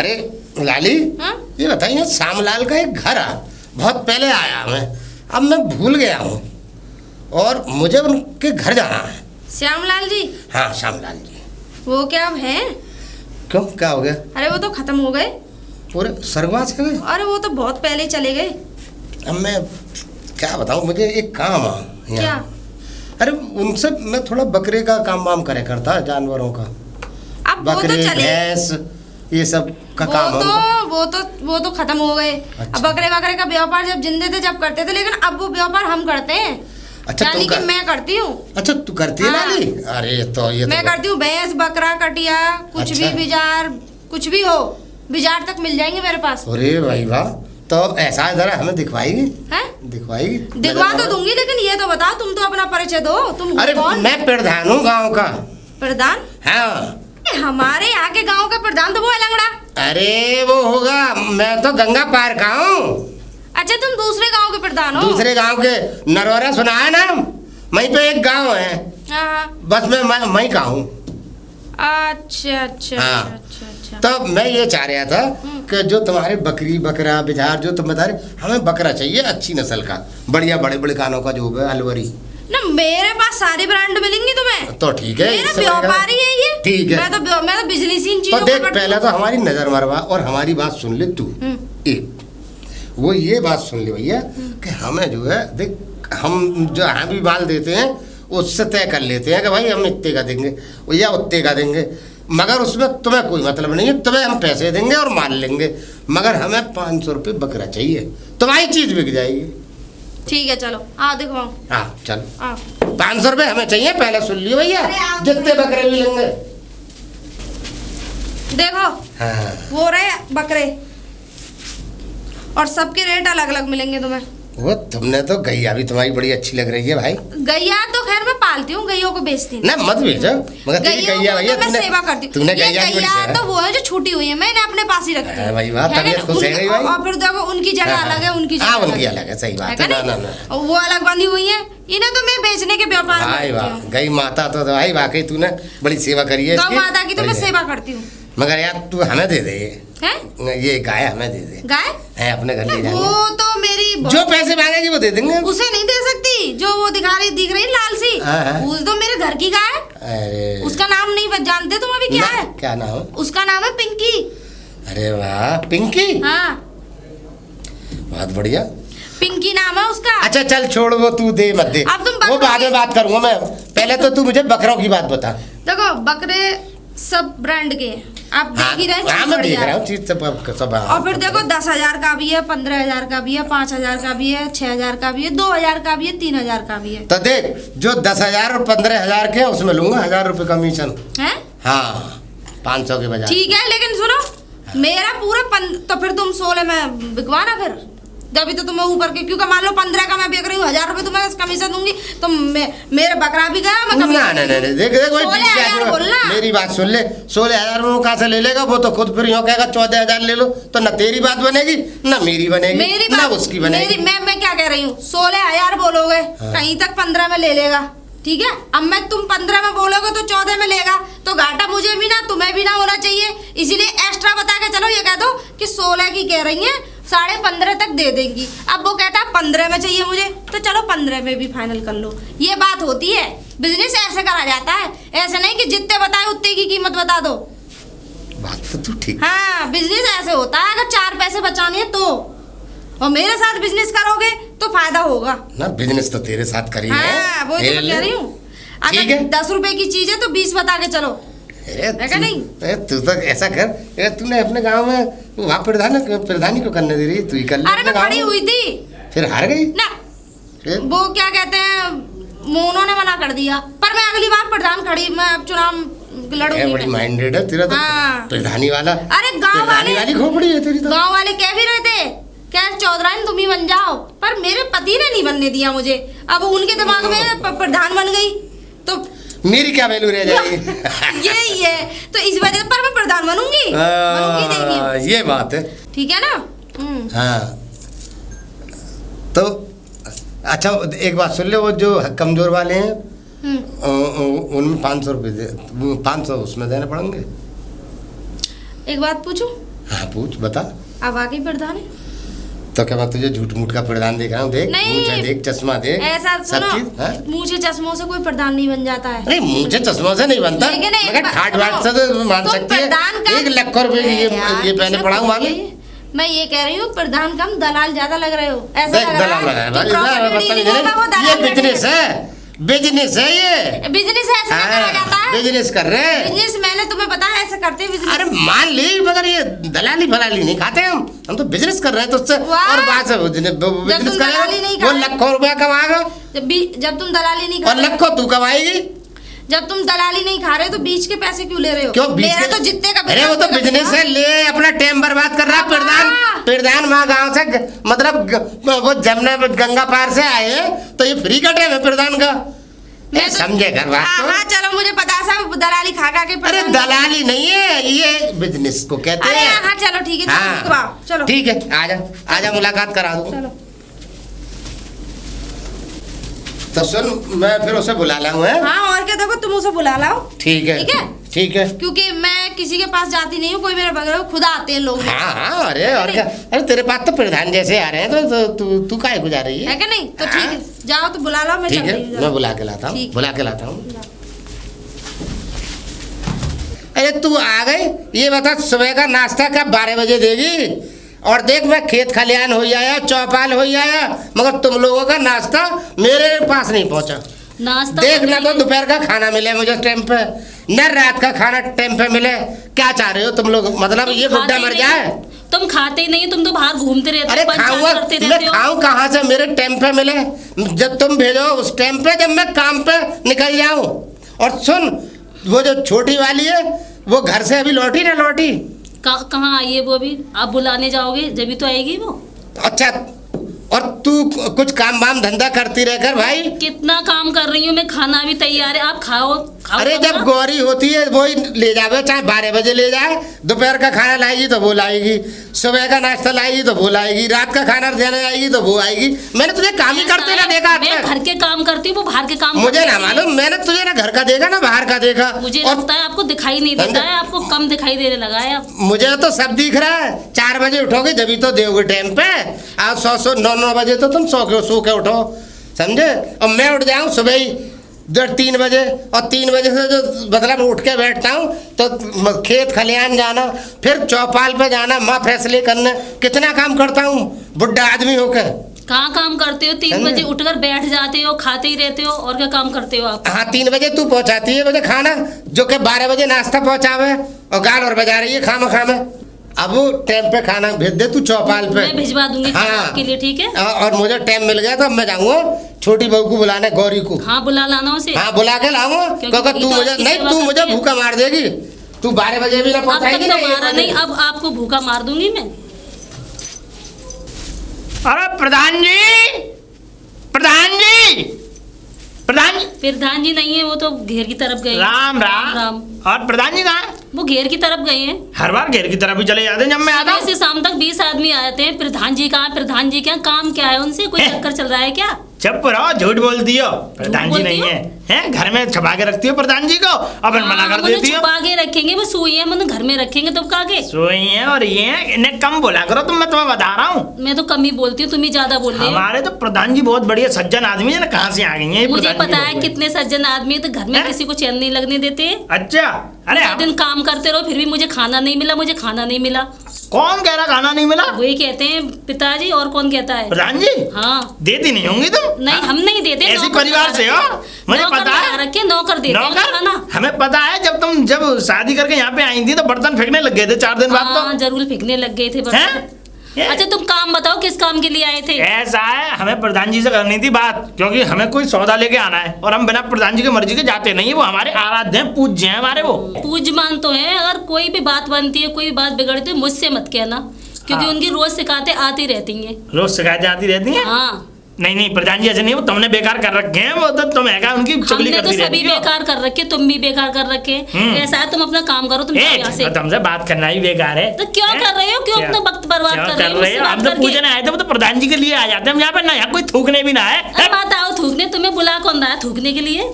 अरे लाली, हाँ? ये बताइए, श्यामलाल का एक घर है, बहुत पहले आया मैं, अब मैं भूल गया हूँ और मुझे उनके घर जाना है। श्यामलाल जी? हाँ, श्यामलाल जी। वो क्या अब हैं? क्यों, क्या हो गया? अरे वो तो खत्म हो गए। पूरे स्वर्गवास हो गए? अरे वो तो बहुत पहले चले गए। अब मैं क्या बताऊँ, मुझे एक काम है क्या? अरे उनसे मैं थोड़ा बकरे का काम वाम करे करता, जानवरों का, अब वो तो बकरे चले, भैंस ये सब का काम है उनका। वो तो खत्म हो गए। अच्छा। अब बकरे का व्यापार जब जिंदे थे जब करते थे, लेकिन अब वो व्यापार हम करते हैं। अच्छा, यानी कि मैं करती हूँ। अच्छा, तू करती है हाँ। लाली? अरे तो ये मैं तो करती हूँ, भैंस बकरा कटिया कुछ अच्छा। भी, बिजार कुछ भी हो, बिजार तक मिल जाएंगे मेरे पास। अरे भाई वाह, तो ऐसा जरा हमें दिखवाएगी? हैं? दिखवाएगी? दिखवा तो दूंगी, लेकिन ये तो बताओ, तुम तो अपना परिचय दो, तुम अरे कौन? मैं प्रधान हूँ गाँव का। प्रधान? हाँ। हमारे यहाँ के गांव का प्रधान तो वो है लंगड़ा। अरे वो होगा, मैं तो गंगा पार का हूँ। अच्छा, तुम दूसरे गांव के प्रधान हो? दूसरे गांव के, नरवरा सुना है ना? वहीं पे एक गांव है, हाँ। बस मैं वहीं का हूँ। अच्छा अच्छा हाँ। अच्छा अच्छा। तो मैं ये चाह रहा था कि जो तुम्हारे बकरी बकरा बिजार जो तुम बता रहे, हमें बकरा चाहिए अच्छी नस्ल का, बढ़िया बड़े बड़े कानों का जो है, अलवरी। ना मेरे पास सारी ब्रांड मिलेंगी तुम्हें। तो ठीक है, मेरा इससे व्यापारी है ये। ठीक है। मैं तो बिजनेस इन तो चीजों देख, पर पहले तो हमारी नजर मरवा और हमारी बात सुन ले तू। एक वो ये बात सुन ले भैया कि हमें जो है, देख हम जो हम भी माल देते हैं उससे तय कर लेते हैं कि भाई हम इतने का देंगे या उतने का देंगे, मगर उसमें तुम्हें कोई मतलब नहीं है। तुम्हें हम पैसे देंगे और माल लेंगे, मगर हमें 500 रुपये बकरा चाहिए, तुम्हारी चीज बिक जाएगी। ठीक है, चलो आ दिखवाओ। हाँ चल, आ 500 रुपये हमें चाहिए, पहले सुन लियो भैया, जितने बकरे भी लेंगे। देखो, हाँ। वो रहे बकरे, और सबके रेट अलग अलग मिलेंगे तुम्हें। वो तुमने तो गैया भी तुम्हारी बड़ी अच्छी लग रही है भाई। गैया तो खैर मैं पालती हूँ, गैयों को बेचती नहीं। ना मत भेजो, मगर तेरी गैया भैया तो मैं सेवा करती हूँ। तूने ये गैया गैया तो वो है जो छूटी हुई है, मैंने अपने पास ही रखती हूँ। भाई वाह, तबीयत खुश है गई भाई। और फिर देखो उनकी जगह अलग है, उनकी जगह उनकी अलग है, सही बात है। ना ना वो अलग बंधी हुई है, इन्हें तो मैं बेचने के व्यापार में भाई करती वाह, हूँ। गई माता तो भाई वाकई तूने बड़ी सेवा करी है गौ इसकी। माता की तो मैं सेवा करती हूँ। मगर यार तू हमें दे दे, हैं? ये गाय हमें दे दे, गाय है अपने घर ले वो जाएंगे। तो मेरी जो पैसे मांगेगी वो दे देंगे। उसे नहीं दे सकती, जो वो दिख रही लाल सी, हाँ। वो तो मेरे घर की गाय। अरे उसका नाम नहीं जानते तुम अभी? क्या है क्या नाम है? उसका? नाम है पिंकी। अरे वाह, पिंकी। हाँ, बहुत बढ़िया, पिंकी नाम है उसका। अच्छा चल छोड़, वो तू दे मत दे, अब तुम वो बाद में बात करूंगा मैं, पहले तो तू मुझे बकरों की बात बता। देखो बकरे सब ब्रांड के हैं, आप देख ही रहे हैं। हाँ मैं देख रहा हूँ चीज सब। और फिर देखो 10,000 का भी है, 15,000 का भी है, 5,000 का भी है, 6,000 का भी है, 2,000 का भी है, 3,000 का भी है। तो देख, जो 10,000 और 15,000 के हैं उसमें लूंगा 1,000 रुपये कमीशन। हैं? हाँ, 500 के बजाय। ठीक है, लेकिन सुनो, मेरा पूरा तो फिर तुम 16 में बिकवाना फिर, जब तो तुम्हें ऊपर के, क्योंकि मान लो 15 का मैं बेच रही हूँ, 1,000 रुपये तुम्हें कमीशन दूंगी, तो मेरे बकरा भी गया, मैं कमीशन नहीं, देख भाई, 16,000 बोलना। मेरी बात सुन ले, 16,000 में वो कहाँ से ले लेगा? वो तो खुद फिर यूँ कहेगा 14,000 ले लो, तो न तेरी बात बनेगी न मेरी बनेगी न उसकी बनेगी। मैं क्या कह रही हूँ, 16,000 बोलोगे, कहीं तक 15 में ले लेगा, ठीक है? अब मैं तुम 15 में बोलोगे तो 14 में लेगा, तो घाटा मुझे भी ना तुम्हें भी ना होना चाहिए, इसीलिए एक्स्ट्रा बता के चलो, ये कह दो कि 16 की कह रही है, 15.5 तक दे देंगी। अब वो कहता है 15 में चाहिए मुझे, तो चलो 15 में भी फाइनल कर लो। ये बात होती है, बिजनेस ऐसे करा जाता है, ऐसे नहीं कि जितने बताए उतने की कीमत बता दो। बात तो तू ठीक। हाँ, बिजनेस ऐसे होता है, अगर 4 पैसे बचाने हैं तो, और मेरे साथ बिजनेस करोगे तो फायदा होगा ना। बिजनेस तो तेरे साथ करी है। हाँ, वो तो मैं कह रही हूँ। अगर 10 रुपए की चीज है तो 20 बता के चलो। तू तो ऐसा कर, तूने अपने गांव में वहाँ प्रधानी को करने दे रही, तू ही कर ले। अरे मैं खड़ी हुई थी, फिर हार गई ना। वो क्या कहते हैं, उन्होंने मना कर दिया, पर मैं अगली बार प्रधान खड़ी, मैं अब चुनाव लड़ूंगी। बड़ी माइंडेड है तेरा तो। हाँ। प्रधानी वाला। अरे गाँव वाले खोपड़ी है तेरी तो। गाँव वाले कह भी रहे थे, क्या चौधराइन तुम ही बन जाओ, पर मेरे पति ने नहीं बनने दिया मुझे। अब उनके दिमाग में प्रधान बन गई तो मेरी क्या वैल्यू रह जाएगी? यही है, तो इस वजह पर मैं प्रधान बनूंगी, देखिए। ये बात है, ठीक है ना? हाँ। तो अच्छा एक बात सुन ले, वो जो कमजोर वाले हैं उनमें 500 रुपये 500 उसमें देने पड़ेंगे। एक बात पूछूं? हाँ पूछ बता। अब आगे प्रधान है। तो क्या मैं तुझे झूठ मूठ का प्रधान देख रहा हूँ? देख नहीं। मूछ है, देख चश्मा देख, ऐसा सब सुनो, चीज। हाँ? मुझे चश्मों से कोई प्रधान नहीं बन जाता है। अरे मुझे चश्मों से नहीं बनता, लेकिन एक मगर बात ठाट सुनो, बाट से तो मान तुम सकती है। प्रधान का- 1 लाख रुपए की ये पहने पड़ा हूँ भाभी। मैं ये कह रही हूँ प्रधान कम दलाल ज्यादा लग रहे हो। ऐसा देख लग दलाल रहा लगा है है भाई, जो प्रॉपर्टी बदतमीज डीलिंग होगा वो नहीं। दलाल ये बिजनेस है, बिजनेस है ये। बिजनेस ऐसे करा जाता है। बिजनेस कर रहे हैं। बिजनेस मैंने तुम्हें पता है ऐसे करते हैं बिजनेस। अरे मान ली, मगर ये दलाली फलाली नहीं खाते हम तो बिजनेस कर रहे हैं तुझसे। वाह। और बात है बिजनेस दलाली नहीं करेगा वो खाए। लाखों रुपया कमाएगा जब तुम दलाली नहीं और खा लाखों तू कमाएगी। जब तुम दलाली नहीं खा रहे तो बीच के पैसे क्यों ले रहे हो? क्यों बीच मेरा के? तो जितने का अरे वो तो बिजनेस है, ले अपना टाइम बर्बाद कर रहा है। प्रधान वहाँ गांव से मतलब वो जमुना गंगा पार से आए तो ये फ्री का टाइम है प्रधान का। मैं तो- समझे घर बात को? हाँ चलो मुझे पता है सब दलाली खा के अरे प्रधान- दलाली नहीं है, ये बिजनेस को कहते अरे हैं। हाँ चलो ठीक है चलो रुकवाओ, चलो ठीक है, आजा मुलाकात करा दूँ। चलो। तो सुन, मैं फिर उसे बुला लाऊं है। हाँ और क्या, देखो तुम उसे बुला लाओ। ठीक है, ठीक है? ठीक है। क्योंकि मैं किसी के पास जाती नहीं हूँ, कोई मेरे बगैर खुद आते हैं लोग। हाँ हाँ, अरे और क्या, अरे तेरे पास तो प्रधान जैसे आ रहे हैं तो तू काहे को जा रही है है? क्या नहीं? तो ठीक है जाओ तो बुला लो, मैं ठीक चल है, रही हूँ। मैं बुला के लाता हूँ, ठीक। बुला के लाता हूँ। अरे तू आ गई, ये बता सुबह का नाश्ता कब 12 बजे देगी? और देख मैं खेत खलियान हो आया, चौपाल हो आया, मगर तुम लोगों का नाश्ता मेरे पास नहीं पहुंचा। नाश्ता देख ना तो दोपहर का खाना मिले मुझे टाइम पे, न रात का खाना टाइम पे मिले। क्या चाह रहे हो तुम लोग? मतलब ये बुड्ढा मर जाए? तुम खाते ही नहीं, तुम तो बाहर घूमते रहते अरे हो, पंचायत खाऊंगा, करते मैं रहते हो। खाऊं कहाँ से? मेरे टाइम पे मिले, जब तुम भेजो उस टाइम पे, जब मैं काम पे निकल जाऊं। और सुन, वो जो छोटी वाली है वो घर से अभी लौटी ना लौटी। कहाँ आई है वो अभी? आप बुलाने जाओगे जब ही तो आएगी वो। अच्छा, और तू कुछ काम वाम धंधा करती रहकर भाई। कितना काम कर रही हूँ मैं, खाना भी तैयार है, आप खाओ खाओ। अरे तब जब ना। गौरी होती है वही ले जावे, चाहे 12 बजे ले जाए। दोपहर का खाना लाएगी तो वो लाएगी, सुबह का नाश्ता लाएगी तो वो लाएगी, रात का खाना देने आएगी तो वो आएगी। मैंने तुझे काम ही करते ना देखा आज मैं तक। घर के काम करती हूँ, वो बाहर के काम मुझे करती ना है। मालूम, मैंने तुझे ना घर का देखा ना बाहर का देखा। मुझे और लगता है आपको दिखाई नहीं देता है, आपको कम दिखाई देने लगा है अब। मुझे तो सब दिख रहा है। 4 बजे उठोगे जब तो दोगे टाइम पे। आज 9 बजे तो तुम सो के उठो, समझे? और मैं उठ जाऊं सुबह ही 3 बजे, और 3 बजे से जो मतलब उठ के बैठता हूँ तो खेत खलियान जाना, फिर चौपाल पे जाना, माँ फैसले करने। कितना काम करता हूँ बुढ़ा आदमी होकर। कहाँ काम करते हो? 3 बजे उठकर बैठ जाते हो, खाते ही रहते हो, और क्या काम करते हो आप? हाँ 3 बजे तू पहुँचाती है मुझे खाना, जो कि 12 बजे नाश्ता पहुँचावे, और गाल और बजा रही है खामा। अब वो टाइम पे खाना भेज दे तू चौपाल पे। मैं भिजवा दूंगी खाना आपके लिए, ठीक है? और मुझे टाइम मिल गया तो मैं जाऊंगा छोटी बहू को बुलाने, गौरी को। हाँ बुला लाना उसे। हाँ बुला के लाऊंगा, क्योंकि तू मुझे नहीं, तू मुझे भूखा मार देगी। तू 12 बजे भी ना अब पहुंचाएगी तक ना, तो 1 मारा बजे। नहीं, अब आपको भूखा मार दूंगी मैं। अरे प्रधान जी, प्रधान जी, प्रधान जी, प्रधान जी नहीं है, वो तो घेर की तरफ गए। राम राम। और प्रधान जी कहाँ हैं? वो घेर की तरफ गए हैं। हर बार घेर की तरफ ही चले जाते हैं जब मैं आता सुबह हूँ। से शाम तक 20 आदमी आते हैं। प्रधान जी कहाँ? प्रधान जी क्या काम क्या है उनसे? कोई हैं? चक्कर चल रहा है क्या? चुप रहो, झूठ बोलती हो। प्रधान जी बोलती नहीं हो? हैं, घर में छुपा के रखती हो प्रधान जी को, अपन मना कर उन्हें देती हो। छुपा के रखेंगे, वो सोई है, मतलब घर में रखेंगे तब का के। सोई हैं और ये हैं, इन्हें कम बोला करो तुम, मैं तुम्हें बता रहा हूँ। मैं तो कम ही बोलती हूँ, तुम ही ज्यादा बोल रहे हो। हमारे तो प्रधान जी बहुत बढ़िया सज्जन आदमी है ना, कहाँ से आ गई हैं ये मुझे प्रधान जी पता है लोग? कितने सज्जन आदमी है, तो घर में हैं? किसी को चैन नहीं लगने देते। अच्छा, अरे पूरा दिन काम करते रहो, फिर भी मुझे खाना नहीं मिला, मुझे खाना नहीं मिला। कौन कह रहा खाना नहीं मिला? वही कहते हैं पिताजी, और कौन कहता है? प्रधान जी हाँ। देती नहीं होंगी तुम? नहीं, हम नहीं देते। ऐसी नौकर परिवार से हो? मुझे नौकर पता है। लगा रखे, नौकर देते हैं नौकर? खाना। हमें पता है, जब शादी करके यहाँ पे आई थी तो बर्तन फेंकने लग गए थे 4 दिन बाद हाँ, जरूर फेंकने लग गए थे तो। बर्तन। हैं? अच्छा तुम काम बताओ, किस काम के लिए आए थे? ऐसा है, हमें प्रधान जी से करनी थी बात, क्योंकि हमें कोई सौदा लेके आना है, और हम बिना प्रधान जी की मर्जी के जाते नहीं। वो हमारे आराध्य हैं, पूज्य हैं हमारे वो। पूजमान तो है, अगर कोई भी बात बनती है, कोई भी बात बिगड़ती है, मुझसे मत कहना, क्योंकि हाँ। उनकी रोज शिकायतें आती रहती हैं। रोज शिकायतें आती रहती हैं। हाँ, नहीं प्रधान जी ऐसे नहीं, वो तुमने बेकार कर रखे हैं, वो तो तुम है उनकी चुगली हमने तो करती सभी रहती हो। बेकार कर रखे, तुम भी बेकार कर रखे। ऐसा है, तुम अपना काम करो, तुम जाओ यहाँ से। तुमसे बात करना ही बेकार है। तो क्यों हैं? कर रहे हो? क्यों क्या? अपना वक्त बर्बाद क्यों कर रहे हो? मुझसे हम बात तो करके। पूछने आए थे, वो तो प्रधान जी के लिए आ जाते हैं हम यहाँ पे ना, यहाँ कोई थूकने भी ना है। अरे बात आओ थूकने, तुम्हें बुला कौन रहा है थूकने के लिए?